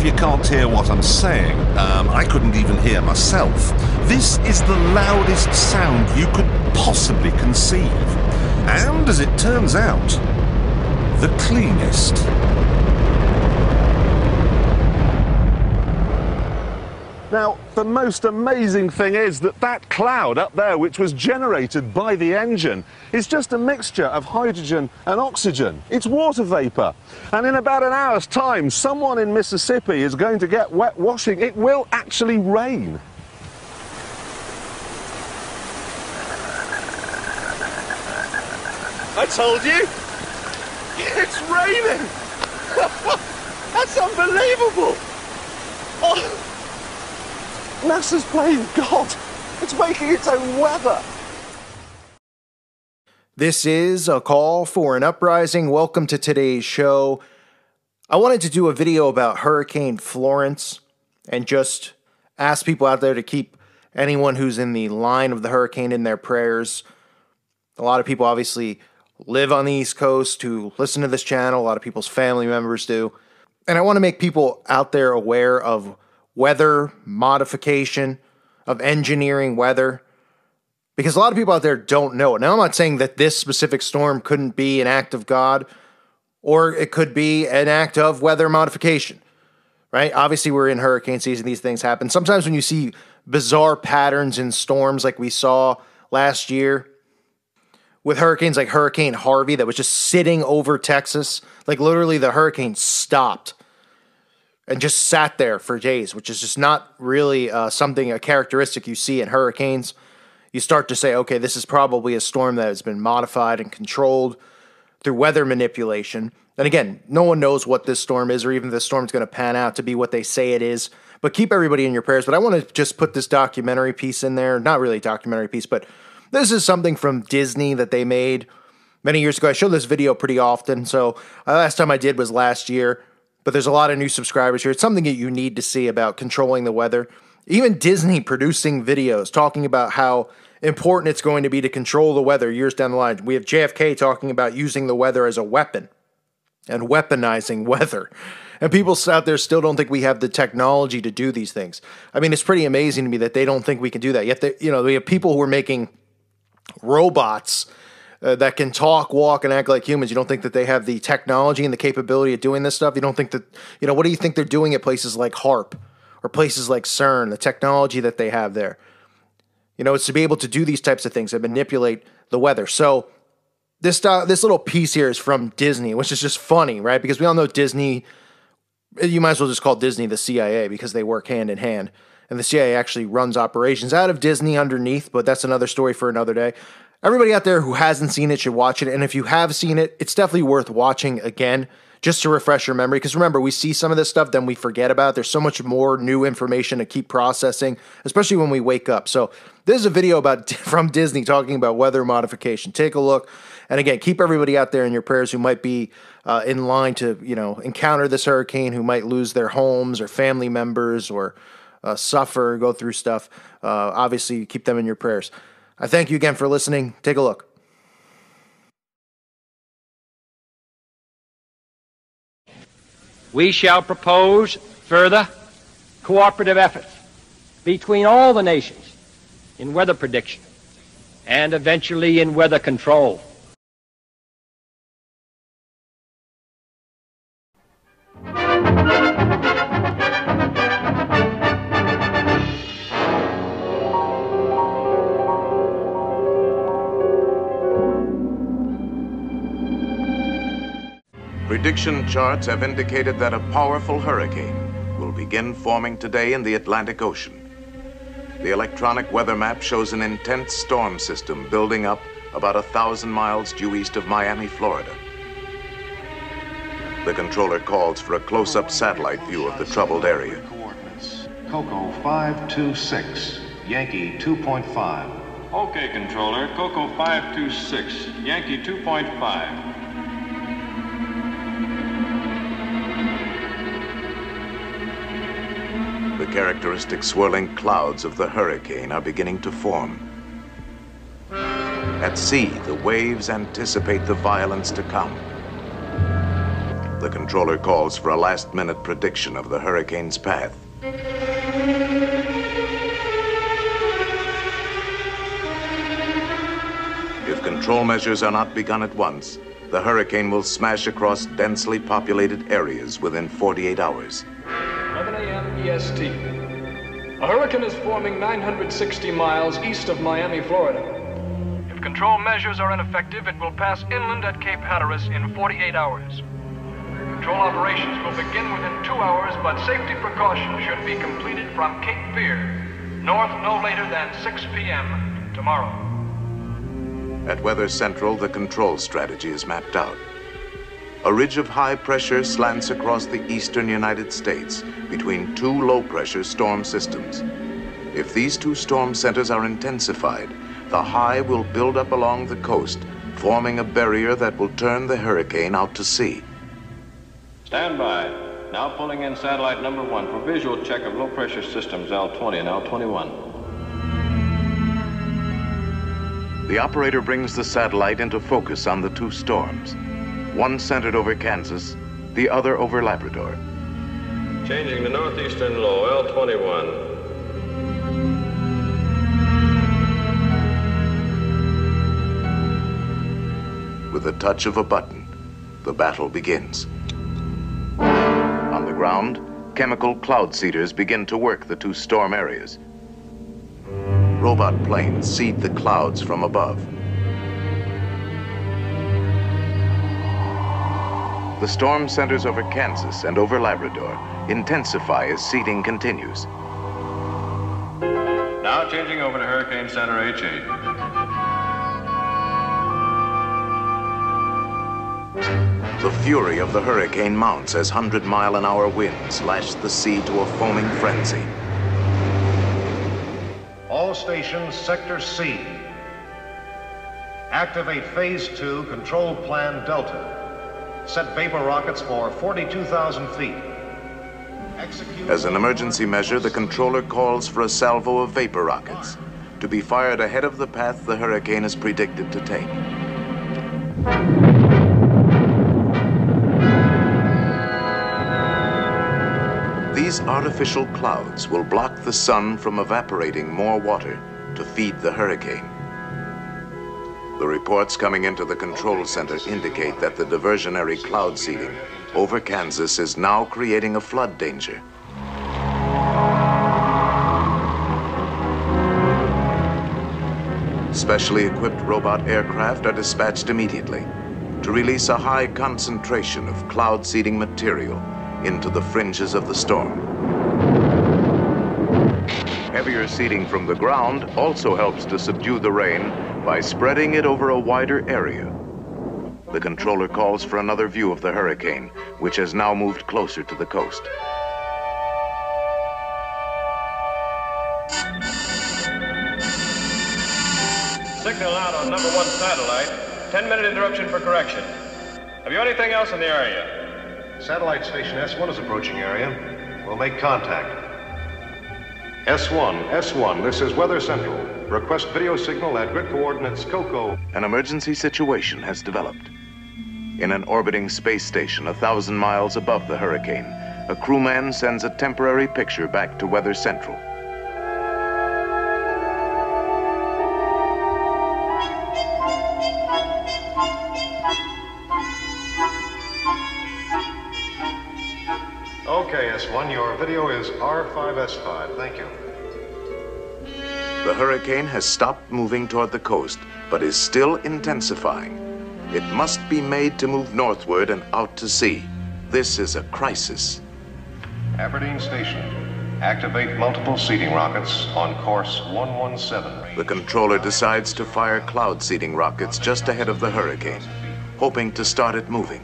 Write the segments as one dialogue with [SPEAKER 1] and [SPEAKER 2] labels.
[SPEAKER 1] if you can't hear what I'm saying. I couldn't even hear myself. This is the loudest sound you could possibly conceive. And, as it turns out, the cleanest. Now, the most amazing thing is that that cloud up there, which was generated by the engine, is just a mixture of hydrogen and oxygen. It's water vapour. And in about an hour's time, someone in Mississippi is going to get wet washing. It will actually rain. I told you! It's raining! That's unbelievable! Oh. NASA's playing God. It's making its own weather.
[SPEAKER 2] This is a call for an uprising. Welcome to today's show. I wanted to do a video about Hurricane Florence and just ask people out there to keep anyone who's in the line of the hurricane in their prayers. A lot of people obviously live on the East Coast who listen to this channel. A lot of people's family members do. And I want to make people out there aware of weather modification, of engineering weather, because a lot of people out there don't know it. Now, I'm not saying that this specific storm couldn't be an act of God, or it could be an act of weather modification, right? Obviously, we're in hurricane season. These things happen. Sometimes when you see bizarre patterns in storms like we saw last year with hurricanes like Hurricane Harvey that was just sitting over Texas, like literally the hurricane stopped and just sat there for days, which is just not really a characteristic you see in hurricanes. You start to say, okay, this is probably a storm that has been modified and controlled through weather manipulation. And again, no one knows what this storm is, or even if this storm is going to pan out to be what they say it is. But keep everybody in your prayers. But I want to just put this documentary piece in there. Not really a documentary piece, but this is something from Disney that they made many years ago. I show this video pretty often. So last time I did was last year. But there's a lot of new subscribers here. It's something that you need to see about controlling the weather. Even Disney producing videos talking about how important it's going to be to control the weather years down the line. We have JFK talking about using the weather as a weapon and weaponizing weather. And people out there still don't think we have the technology to do these things. I mean, it's pretty amazing to me that they don't think we can do that. Yet, we have people who are making robots that can talk, walk, and act like humans. You don't think that they have the technology and the capability of doing this stuff? You don't think that, what do you think they're doing at places like HARP or places like CERN, the technology that they have there? It's to be able to do these types of things and manipulate the weather. So this little piece here is from Disney, which is just funny, right? Because we all know Disney, you might as well just call Disney the CIA because they work hand in hand. And the CIA actually runs operations out of Disney underneath, but that's another story for another day. Everybody out there who hasn't seen it should watch it. And if you have seen it, it's definitely worth watching again just to refresh your memory. Because remember, we see some of this stuff, then we forget about it. There's so much more new information to keep processing, especially when we wake up. So this is a video from Disney talking about weather modification. Take a look. And again, keep everybody out there in your prayers who might be in line to, encounter this hurricane, who might lose their homes or family members or suffer, go through stuff. Obviously, keep them in your prayers. I thank you again for listening. Take a look.
[SPEAKER 3] We shall propose further cooperative efforts between all the nations in weather prediction and eventually in weather control.
[SPEAKER 4] Prediction charts have indicated that a powerful hurricane will begin forming today in the Atlantic Ocean. The electronic weather map shows an intense storm system building up about 1,000 miles due east of Miami, Florida. The controller calls for a close-up satellite view of the troubled area.
[SPEAKER 5] Coordinates. Coco 526, Yankee 2.5.
[SPEAKER 6] Okay, controller. Coco 526, Yankee 2.5.
[SPEAKER 4] The characteristic swirling clouds of the hurricane are beginning to form. At sea, the waves anticipate the violence to come. The controller calls for a last-minute prediction of the hurricane's path. If control measures are not begun at once, the hurricane will smash across densely populated areas within 48 hours.
[SPEAKER 7] 11 a.m. EST. A hurricane is forming 960 miles east of Miami, Florida. If control measures are ineffective, it will pass inland at Cape Hatteras in 48 hours. Control operations will begin within 2 hours, but safety precautions should be completed from Cape Fear, north no later than 6 p.m. tomorrow.
[SPEAKER 4] At Weather Central, the control strategy is mapped out. A ridge of high pressure slants across the eastern United States between two low-pressure storm systems. If these two storm centers are intensified, the high will build up along the coast, forming a barrier that will turn the hurricane out to sea.
[SPEAKER 6] Stand by. Now pulling in satellite number 1 for visual check of low-pressure systems L20 and L21.
[SPEAKER 4] The operator brings the satellite into focus on the two storms, one centered over Kansas, the other over Labrador.
[SPEAKER 6] Changing to northeastern low, L21.
[SPEAKER 4] With a touch of a button, the battle begins. On the ground, chemical cloud seeders begin to work the two storm areas. Robot planes seed the clouds from above. The storm centers over Kansas and over Labrador intensify as seeding continues.
[SPEAKER 6] Now changing over to Hurricane Center H8.
[SPEAKER 4] The fury of the hurricane mounts as 100-mile-an-hour winds lash the sea to a foaming frenzy.
[SPEAKER 5] All stations, Sector C. Activate Phase 2, Control Plan Delta. Set vapor rockets for 42,000 feet. Execute.
[SPEAKER 4] As an emergency measure, the controller calls for a salvo of vapor rockets to be fired ahead of the path the hurricane is predicted to take. These artificial clouds will block the sun from evaporating more water to feed the hurricane. The reports coming into the control center indicate that the diversionary cloud seeding over Kansas is now creating a flood danger. Specially equipped robot aircraft are dispatched immediately to release a high concentration of cloud seeding material into the fringes of the storm. Heavier seeding from the ground also helps to subdue the rain by spreading it over a wider area. The controller calls for another view of the hurricane, which has now moved closer to the coast.
[SPEAKER 6] Signal out on number 1 satellite. 10-minute interruption for correction. Have you anything else in the area?
[SPEAKER 5] Satellite station S1 is approaching area. We'll make contact. S1, this is Weather Central. Request video signal at grid coordinates COCO.
[SPEAKER 4] An emergency situation has developed. In an orbiting space station 1,000 miles above the hurricane, a crewman sends a temporary picture back to Weather Central.
[SPEAKER 5] Okay, S1, your video is R5S5. Thank you.
[SPEAKER 4] The hurricane has stopped moving toward the coast, but is still intensifying. It must be made to move northward and out to sea. This is a crisis.
[SPEAKER 5] Aberdeen Station. Activate multiple seeding rockets on course 117.
[SPEAKER 4] The controller decides to fire cloud seeding rockets just ahead of the hurricane, hoping to start it moving.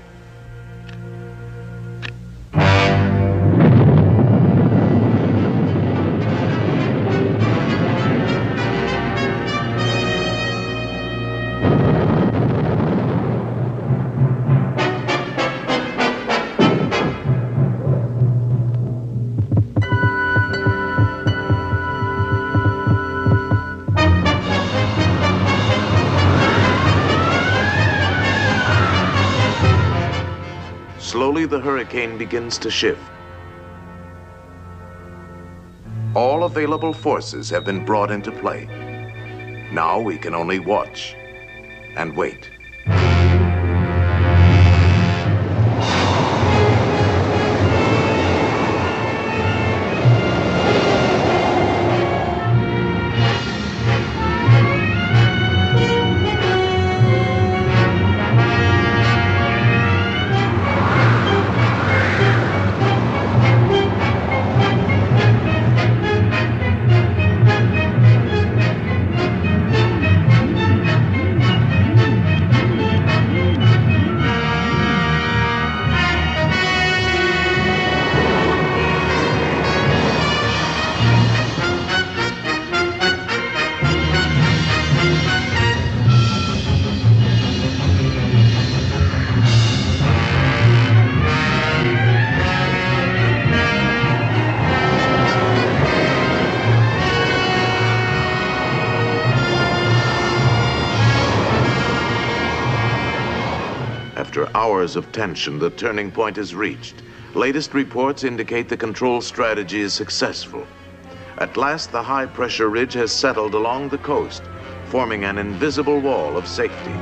[SPEAKER 4] slowly the hurricane begins to shift. All available forces have been brought into play. Now we can only watch and wait. After hours of tension, the turning point is reached. Latest reports indicate the control strategy is successful. At last, the high-pressure ridge has settled along the coast, forming an invisible wall of safety.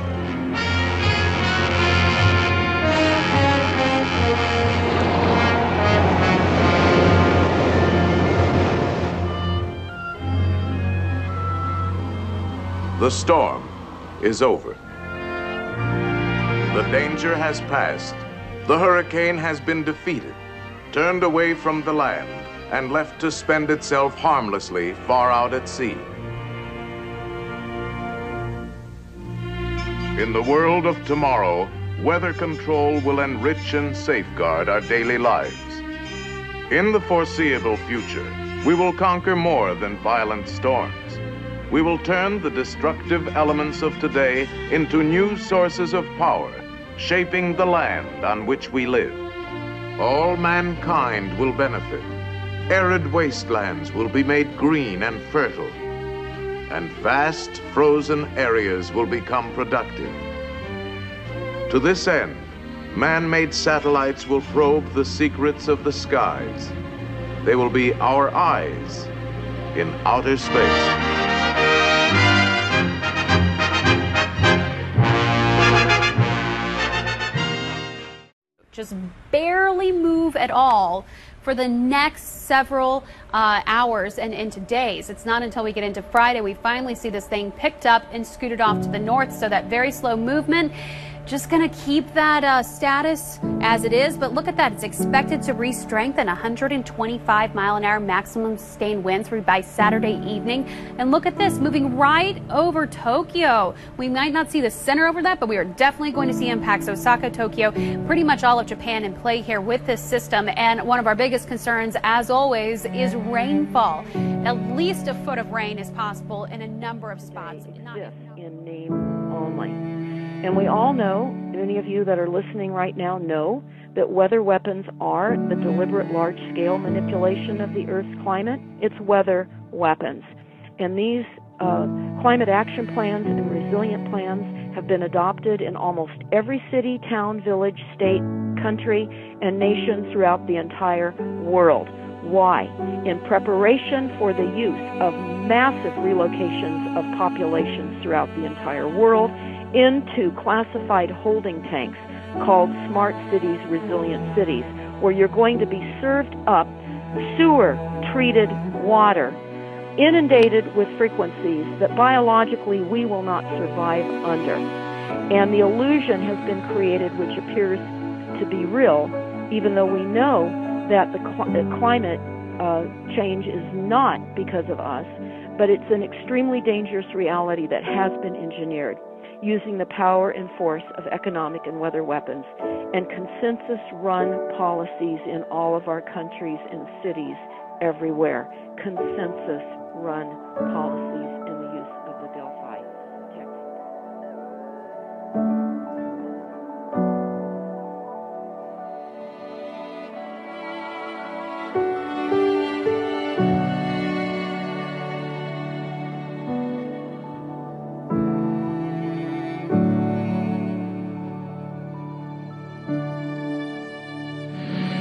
[SPEAKER 4] The storm is over. The danger has passed. The hurricane has been defeated, turned away from the land, and left to spend itself harmlessly far out at sea. In the world of tomorrow, weather control will enrich and safeguard our daily lives. In the foreseeable future, we will conquer more than violent storms. We will turn the destructive elements of today into new sources of power, shaping the land on which we live. All mankind will benefit. Arid wastelands will be made green and fertile, and vast frozen areas will become productive. To this end, man-made satellites will probe the secrets of the skies. They will be our eyes in outer space.
[SPEAKER 8] Just barely move at all for the next several hours and into days. It's not until we get into Friday we finally see this thing picked up and scooted off to the north, so that very slow movement just going to keep that status as it is. But look at that. It's expected to re-strengthen 125-mile-an-hour maximum sustained winds by Saturday evening. And look at this, moving right over Tokyo. We might not see the center over that, but we are definitely going to see impacts. Osaka, Tokyo, pretty much all of Japan in play here with this system. And one of our biggest concerns, as always, is rainfall. At least a foot of rain is possible in a number of spots.
[SPEAKER 9] In name only. And we all know, many of you that are listening right now know, that weather weapons are the deliberate large-scale manipulation of the Earth's climate. It's weather weapons. And these climate action plans and resilient plans have been adopted in almost every city, town, village, state, country, and nation throughout the entire world. Why? In preparation for the use of massive relocations of populations throughout the entire world into classified holding tanks called smart cities, resilient cities, where you're going to be served up sewer-treated water, inundated with frequencies that biologically we will not survive under. And the illusion has been created, which appears to be real, even though we know that the climate change is not because of us, but it's an extremely dangerous reality that has been engineered using the power and force of economic and weather weapons and consensus-run policies in all of our countries and cities everywhere. Consensus-run policies in the use of the Delphi text.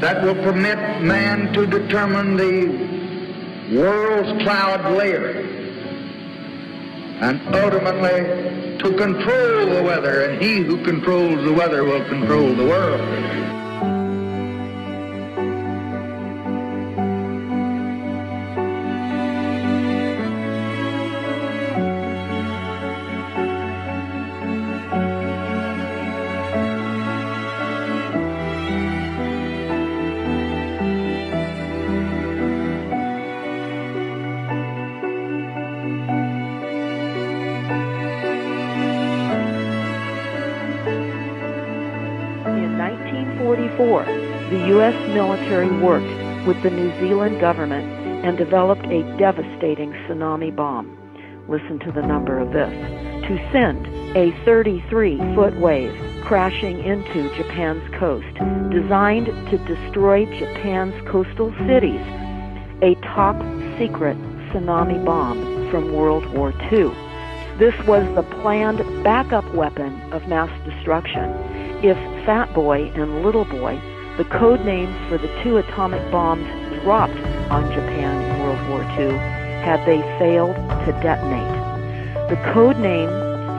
[SPEAKER 10] that will permit man to determine the world's cloud layer and ultimately to control the weather, and he who controls the weather will control the world.
[SPEAKER 9] The U.S. military worked with the New Zealand government and developed a devastating tsunami bomb. Listen to the number of this. To send a 33-foot wave crashing into Japan's coast, designed to destroy Japan's coastal cities, a top-secret tsunami bomb from World War II. This was the planned backup weapon of mass destruction. If Fat Boy and Little Boy, the code names for the two atomic bombs dropped on Japan in World War II, had they failed to detonate. The code name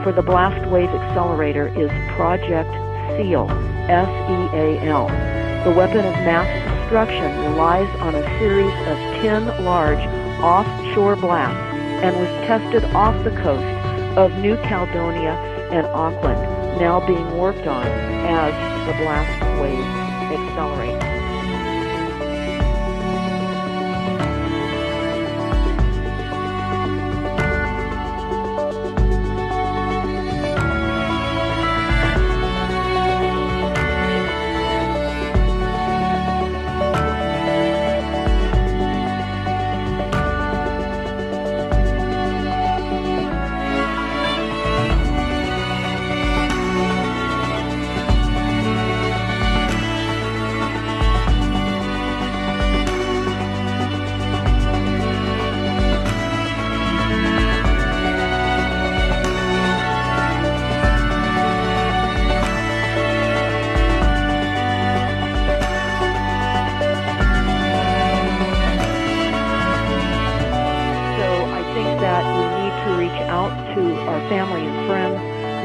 [SPEAKER 9] for the blast wave accelerator is Project SEAL, S-E-A-L. The weapon of mass destruction relies on a series of 10 large offshore blasts and was tested off the coast of New Caledonia and Auckland, now being worked on as the blast wave accelerates.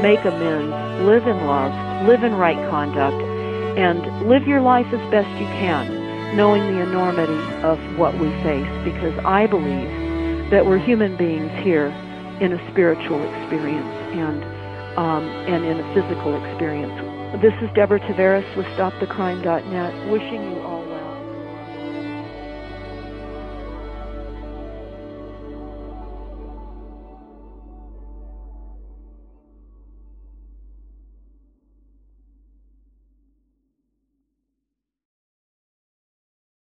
[SPEAKER 9] Make amends, live in love, live in right conduct, and live your life as best you can, knowing the enormity of what we face, because I believe that we're human beings here in a spiritual experience and in a physical experience. This is Deborah Tavares with StopTheCrime.net, wishing you all